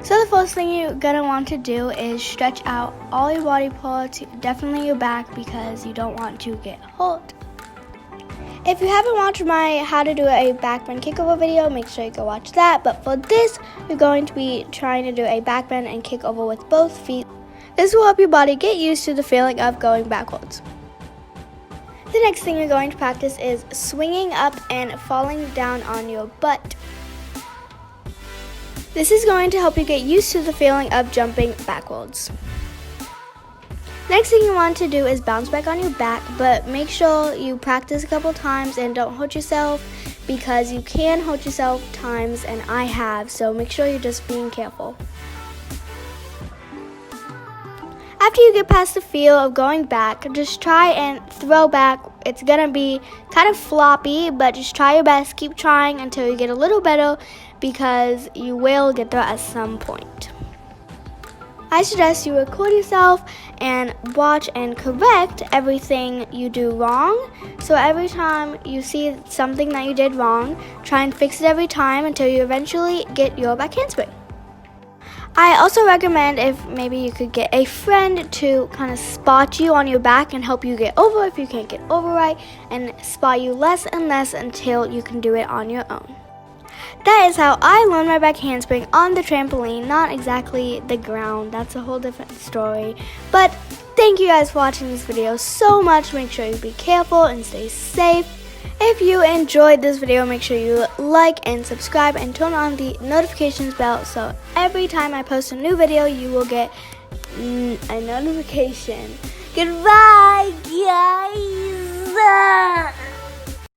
So the first thing you're gonna want to do is stretch out all your body parts, definitely your back, because you don't want to get hurt. If you haven't watched my how to do a back bend kickover video, make sure you go watch that. But for this, you're going to be trying to do a back bend and kick over with both feet. This will help your body get used to the feeling of going backwards. The next thing you're going to practice is swinging up and falling down on your butt. This is going to help you get used to the feeling of jumping backwards. Next thing you want to do is bounce back on your back, but make sure you practice a couple times and don't hurt yourself, because you can hurt yourself times, and I have, so make sure you're just being careful. After you get past the feel of going back, just try and throw back. It's gonna be kind of floppy, but just try your best. Keep trying until you get a little better, because you will get there at some point. I suggest you record yourself and watch and correct everything you do wrong. So every time you see something that you did wrong, try and fix it every time until you eventually get your back handspring. I also recommend if maybe you could get a friend to kind of spot you on your back and help you get over if you can't get over right, and spot you less and less until you can do it on your own. That is how I learned my back handspring on the trampoline, not exactly the ground. That's a whole different story. But thank you guys for watching this video so much. Make sure you be careful and stay safe. If you enjoyed this video, make sure you like and subscribe and turn on the notifications bell, so every time I post a new video, you will get a notification. Goodbye, guys!